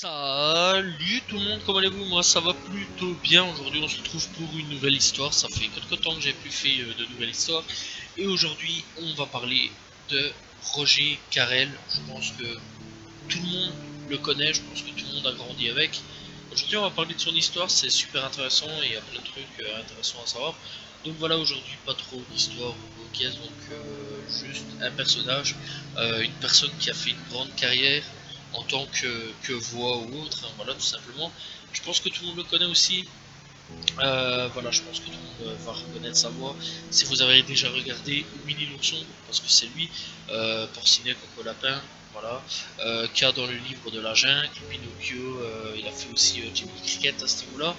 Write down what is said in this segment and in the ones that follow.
Salut tout le monde, comment allez-vous? Moi ça va plutôt bien. Aujourd'hui on se retrouve pour une nouvelle histoire. Ça fait quelques temps que j'ai plus fait de nouvelles histoires. Et aujourd'hui on va parler de Roger Carrel. Je pense que tout le monde le connaît, je pense que tout le monde a grandi avec. Aujourd'hui on va parler de son histoire, c'est super intéressant et il y a plein de trucs intéressants à savoir. Donc voilà, aujourd'hui pas trop d'histoire ou caisse, donc juste un personnage, une personne qui a fait une grande carrière en tant que voix ou autre, hein, voilà tout simplement. Je pense que tout le monde le connaît aussi. Voilà, je pense que tout le monde va reconnaître sa voix. Si vous avez déjà regardé Winnie l'ourson, parce que c'est lui, Porcinet Coco Lapin, voilà, K dans le livre de la jungle, Pinocchio, il a fait aussi Jimmy Cricket à ce niveau-là.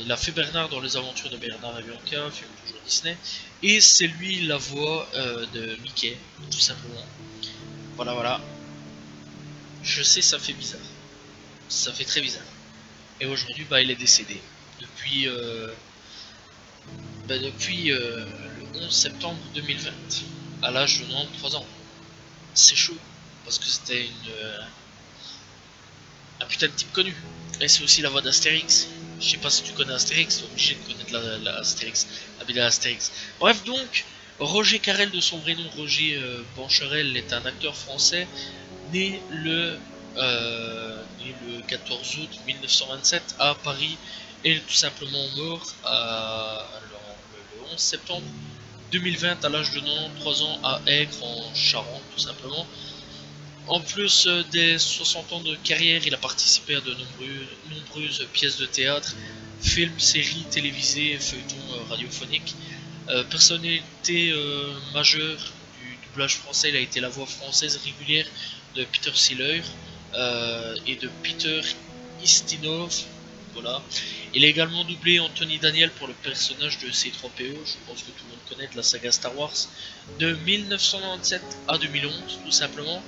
Il a fait Bernard dans les aventures de Bernard et Bianca, film toujours Disney, et c'est lui la voix de Mickey, tout simplement. Voilà, voilà. Je sais, ça fait bizarre, ça fait très bizarre. Et aujourd'hui, bah, il est décédé depuis le 11 septembre 2020, à l'âge de 93 ans. C'est chaud, parce que c'était un putain de type connu. Et c'est aussi la voix d'Astérix. Je sais pas si tu connais Astérix, t'es obligé de connaître la Astérix, la BD Astérix. Bref, donc, Roger Carrel, de son vrai nom Roger Bancherel, est un acteur français né le 14 août 1927 à Paris et tout simplement mort le 11 septembre 2020 à l'âge de 93 ans à Aigre en Charente tout simplement. En plus des 60 ans de carrière, il a participé à de nombreuses pièces de théâtre, films, séries télévisées, feuilletons radiophoniques. Personnalité majeure du doublage français, il a été la voix française régulière de Peter Siller et de Peter Ustinov. Voilà. Il a également doublé Anthony Daniel pour le personnage de C3PO, je pense que tout le monde connaît, de la saga Star Wars, de 1997 à 2011, tout simplement.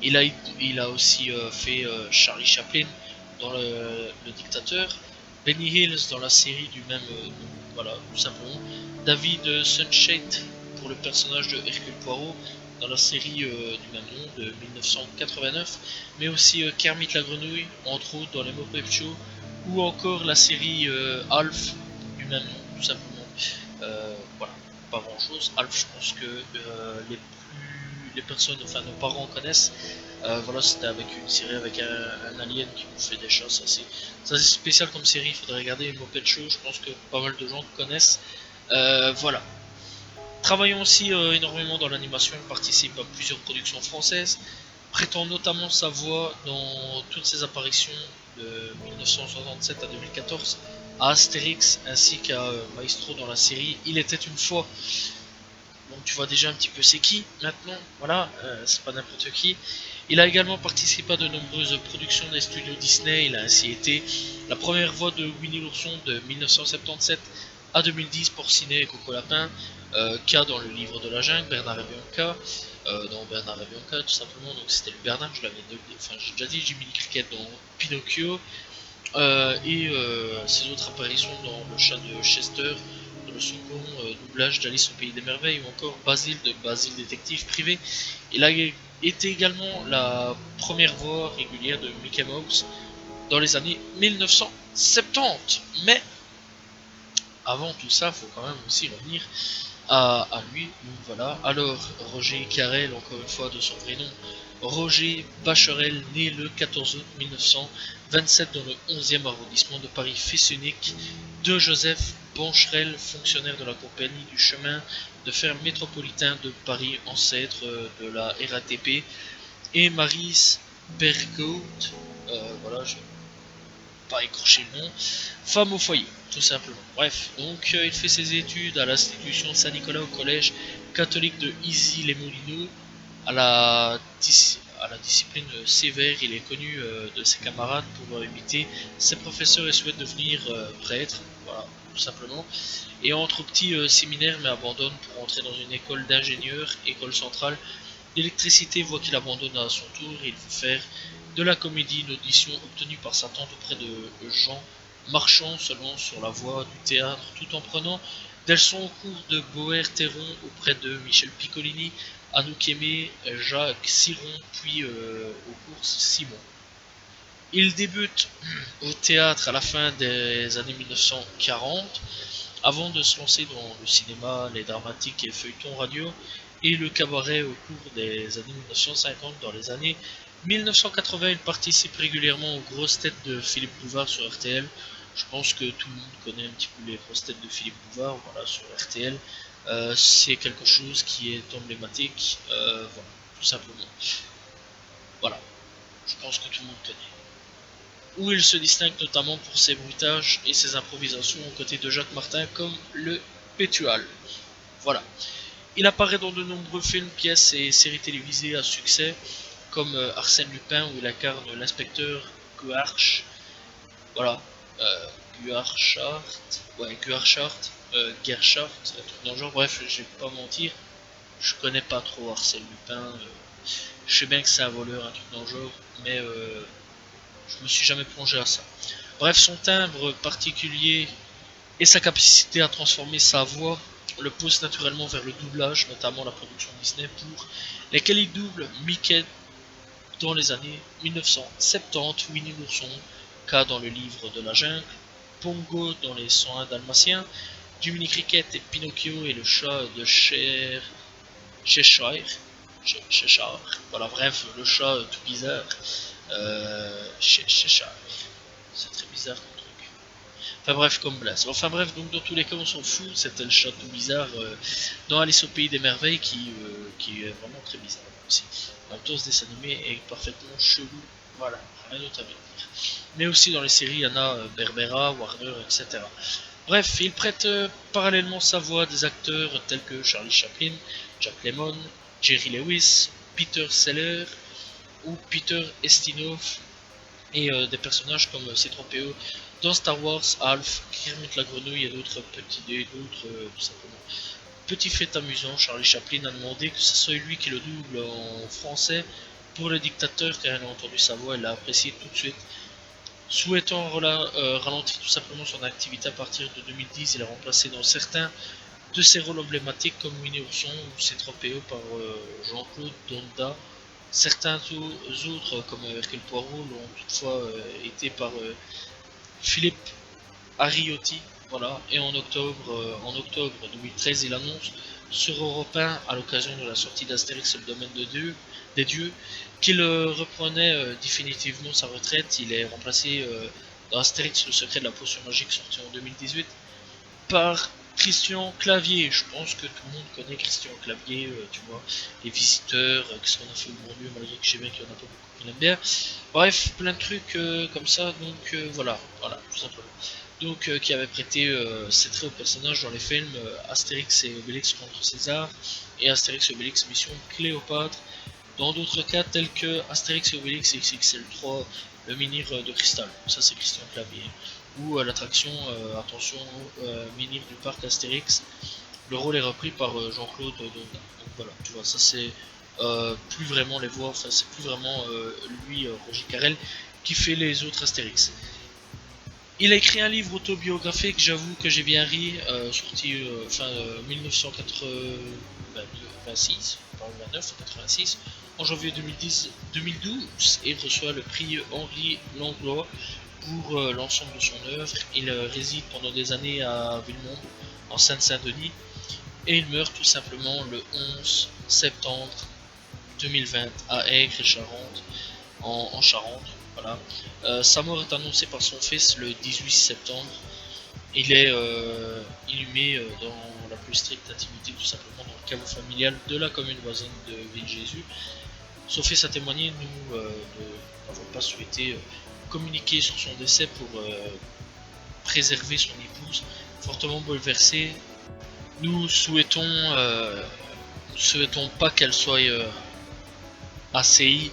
Il a aussi fait Charlie Chaplin dans le Dictateur, Benny Hills dans la série du même nom, voilà, tout simplement. David Sunshade pour le personnage de Hercule Poirot dans la série du même nom de 1989, mais aussi Kermit la Grenouille, entre autres dans les Muppet Show, ou encore la série Alf du même nom, tout simplement. Voilà, pas grand chose. Alf, je pense que les personnes, enfin nos parents connaissent. Voilà, c'était avec une série avec un alien qui nous fait des choses. C'est assez spécial comme série, il faudrait regarder Muppet Show, je pense que pas mal de gens connaissent. Voilà. Travaillant aussi énormément dans l'animation, il participe à plusieurs productions françaises, prêtant notamment sa voix dans toutes ses apparitions de 1967 à 2014 à Astérix ainsi qu'à Maestro dans la série Il était une fois. Donc tu vois déjà un petit peu c'est qui maintenant, voilà, c'est pas n'importe qui. Il a également participé à de nombreuses productions des studios Disney, il a ainsi été la première voix de Winnie l'ourson de 1977 à 2010 pour Ciné et Coco Lapin, K dans le livre de la jungle, Bernard et Bianca, dans Bernard et Bianca tout simplement, donc c'était le Bernard, j'ai déjà dit Jiminy Cricket dans Pinocchio, et ses autres apparitions dans Le Chat de Chester, dans le second doublage d'Alice au Pays des Merveilles, ou encore Basile de Basile Détective Privé. Il a été également la première voix régulière de Mickey Mouse dans les années 1970. Mais avant tout ça, il faut quand même aussi revenir à lui. Donc voilà. Alors, Roger Carrel, encore une fois de son vrai nom, Roger Bacherel, né le 14 août 1927 dans le 11e arrondissement de Paris, fils unique de Joseph Bancherel, fonctionnaire de la compagnie du chemin de fer métropolitain de Paris, ancêtre de la RATP, et Marie Bergout, voilà, je vais pas écorcher le nom, femme au foyer, tout simplement. Bref, donc il fait ses études à l'institution Saint-Nicolas au collège catholique de Issy-les-Moulineaux. À la discipline sévère, il est connu de ses camarades pour imiter ses professeurs et souhaite devenir prêtre, voilà, tout simplement. Et entre au petit séminaire mais abandonne pour entrer dans une école d'ingénieurs, école centrale d'électricité, voit qu'il abandonne à son tour et il veut faire de la comédie, une audition obtenue par sa tante auprès de Jean Marchand se lance sur la voie du théâtre tout en prenant des leçons au cours de Boer-Théron auprès de Michel Piccolini, Anouk Aimé, Jacques Siron, puis au cours Simon. Il débute au théâtre à la fin des années 1940, avant de se lancer dans le cinéma, les dramatiques et feuilletons radio, et le cabaret au cours des années 1950. Dans les années 1980, il participe régulièrement aux grosses têtes de Philippe Bouvard sur RTL. Je pense que tout le monde connaît un petit peu les grosses têtes de Philippe Bouvard, voilà, sur RTL. C'est quelque chose qui est emblématique, voilà, tout simplement. Voilà, je pense que tout le monde connaît. Où il se distingue notamment pour ses bruitages et ses improvisations aux côtés de Jacques Martin comme le Pétual. Voilà. Il apparaît dans de nombreux films, pièces et séries télévisées à succès, comme Arsène Lupin, où il incarne l'inspecteur Guarch. Voilà. Guarchart. Ouais, Guarchart. Gerchart, un truc dans le genre. Bref, je vais pas mentir. Je connais pas trop Arsène Lupin. Je sais bien que c'est un voleur, un truc dans le genre. Mais je me suis jamais plongé à ça. Bref, son timbre particulier et sa capacité à transformer sa voix le poussent naturellement vers le doublage, notamment la production Disney pour lesquels il double Mickey dans les années 1970, Winnie l'ourson, K dans le livre de la jungle, Pongo dans les 101 dalmatiens, Jiminy Cricket et Pinocchio et le chat de Cheshire. Voilà, bref, le chat tout bizarre. Cheshire. C'est très bizarre comme truc. Enfin bref, comme Blas. Enfin bref, donc dans tous les cas, on s'en fout. C'était le chat tout bizarre dans Alice au Pays des Merveilles qui est vraiment très bizarre aussi. En même temps, ce dessin animé est parfaitement chelou. Voilà, rien d'autre à dire. Mais aussi dans les séries, il y en a Berbera, Warner, etc. Bref, il prête parallèlement sa voix à des acteurs tels que Charlie Chaplin, Jack Lemmon, Jerry Lewis, Peter Sellers ou Peter Ustinov et des personnages comme C3PO dans Star Wars, Alf, Kermit la grenouille et d'autres tout simplement. Petit fait amusant, Charlie Chaplin a demandé que ce soit lui qui le double en français pour le dictateur car il a entendu sa voix et l'a apprécié tout de suite. Souhaitant ralentir tout simplement son activité à partir de 2010, il a remplacé dans certains de ses rôles emblématiques comme Winnie Ourson ou C3PO par Jean-Claude Donda. Certains autres comme Hercule Poirot l'ont toutefois été par Philippe Ariotti. Voilà. Et en octobre 2013, il annonce sur Europe 1 à l'occasion de la sortie d'Astérix et le domaine des dieux qu'il reprenait définitivement sa retraite. Il est remplacé dans Astérix le secret de la potion magique sorti en 2018 par Christian Clavier. Je pense que tout le monde connaît Christian Clavier, tu vois, les visiteurs, qu'est-ce qu'on a fait au bon Dieu, malgré que je sais bien qu'il y en a pas beaucoup qui l'aiment bien. Bref, plein de trucs comme ça, donc voilà, tout simplement. Donc qui avait prêté ses traits au personnage dans les films Astérix et Obélix contre César et Astérix et Obélix Mission Cléopâtre. Dans d'autres cas tels que Astérix et Obélix XXL3, le menhir de cristal, ça c'est Christian Clavier. Ou à l'attraction, attention, menhir du parc Astérix, le rôle est repris par Jean-Claude Donda. Donc voilà, tu vois, ça c'est plus vraiment les voix, enfin c'est plus vraiment lui, Roger Carrel, qui fait les autres Astérix. Il a écrit un livre autobiographique, j'avoue que j'ai bien ri, sorti fin 1986, pas 29, 86, en janvier 2012, et reçoit le prix Henri Langlois pour l'ensemble de son œuvre. Il réside pendant des années à Villemont, en Seine-Saint-Denis, et il meurt tout simplement le 11 septembre 2020 à Aigre-et-Charente, en Charente. Voilà. Sa mort est annoncée par son fils le 18 septembre. Il est inhumé dans la plus stricte intimité, tout simplement dans le caveau familial de la commune voisine de Ville-Jésus. Son fils a témoigné, nous, de pas souhaité communiquer sur son décès pour préserver son épouse, fortement bouleversée. Nous souhaitons pas qu'elle soit assaillie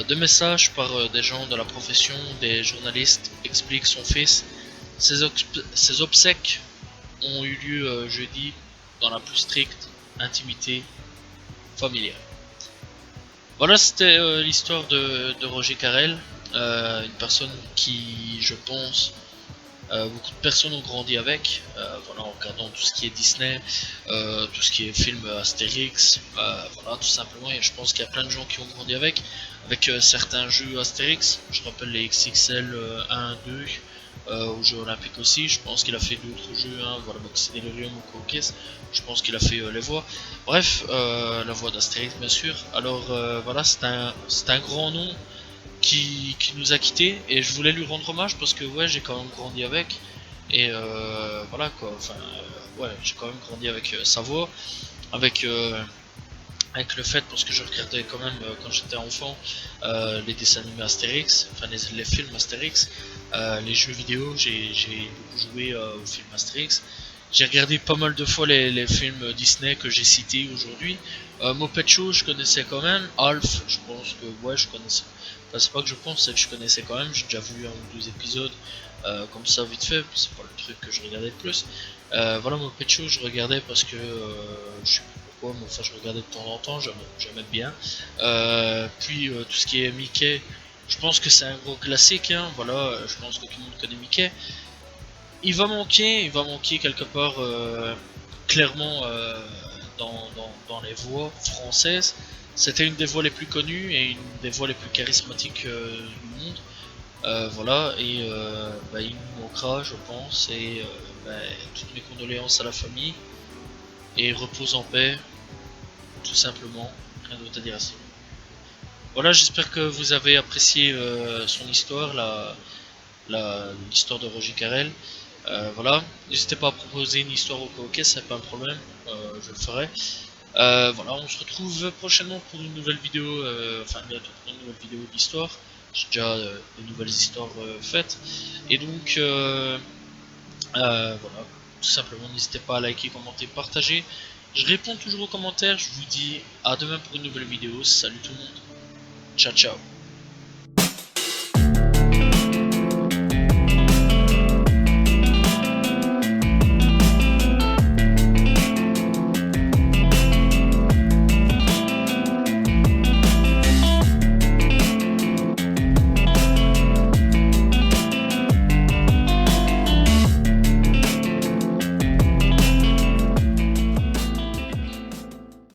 de messages par des gens de la profession, des journalistes, explique son fils. Ses obsèques ont eu lieu jeudi dans la plus stricte intimité familiale. Voilà, c'était l'histoire de Roger Carrel, une personne qui, je pense, beaucoup de personnes ont grandi avec, voilà, en regardant tout ce qui est Disney, tout ce qui est film Astérix, voilà, tout simplement. Et je pense qu'il y a plein de gens qui ont grandi avec certains jeux Astérix. Je rappelle les XXL 1, 2, aux Jeux Olympiques aussi. Je pense qu'il a fait d'autres jeux, hein, voilà, Delirium ou Cookies. Je pense qu'il a fait les voix. Bref, la voix d'Astérix, bien sûr. Alors voilà, c'est un grand nom qui nous a quittés, et je voulais lui rendre hommage parce que ouais, j'ai quand même grandi avec, et voilà quoi, enfin ouais, j'ai quand même grandi avec sa voix, avec le fait, parce que je regardais quand même quand j'étais enfant les dessins animés Astérix, enfin les films Astérix, les jeux vidéo, j'ai beaucoup joué aux films Astérix. J'ai regardé pas mal de fois les films Disney que j'ai cités aujourd'hui. Muppet Show, je connaissais quand même. Alf, je pense que ouais, je connaissais. Enfin, c'est pas que je pense, c'est que je connaissais quand même. J'ai déjà vu un ou deux épisodes comme ça vite fait. C'est pas le truc que je regardais le plus. Voilà, Muppet Show, je regardais parce que je sais plus pourquoi, mais enfin, je regardais de temps en temps. J'aimais bien. Puis tout ce qui est Mickey, je pense que c'est un gros classique. Hein, voilà, je pense que tout le monde connaît Mickey. Il va manquer quelque part clairement dans les voix françaises. C'était une des voix les plus connues et une des voix les plus charismatiques du monde. Voilà, et bah, il nous manquera, je pense, et bah, toutes mes condoléances à la famille, et repose en paix, tout simplement, rien d'autre à dire à ça. Voilà, j'espère que vous avez apprécié son histoire, l'histoire de Roger Carrel. Voilà, n'hésitez pas à proposer une histoire au coquet, c'est pas un problème, je le ferai. Voilà, on se retrouve prochainement pour une nouvelle vidéo, enfin bientôt pour une nouvelle vidéo d'histoire. J'ai déjà de nouvelles histoires faites. Et donc, voilà, tout simplement, n'hésitez pas à liker, commenter, partager. Je réponds toujours aux commentaires, je vous dis à demain pour une nouvelle vidéo. Salut tout le monde, ciao ciao.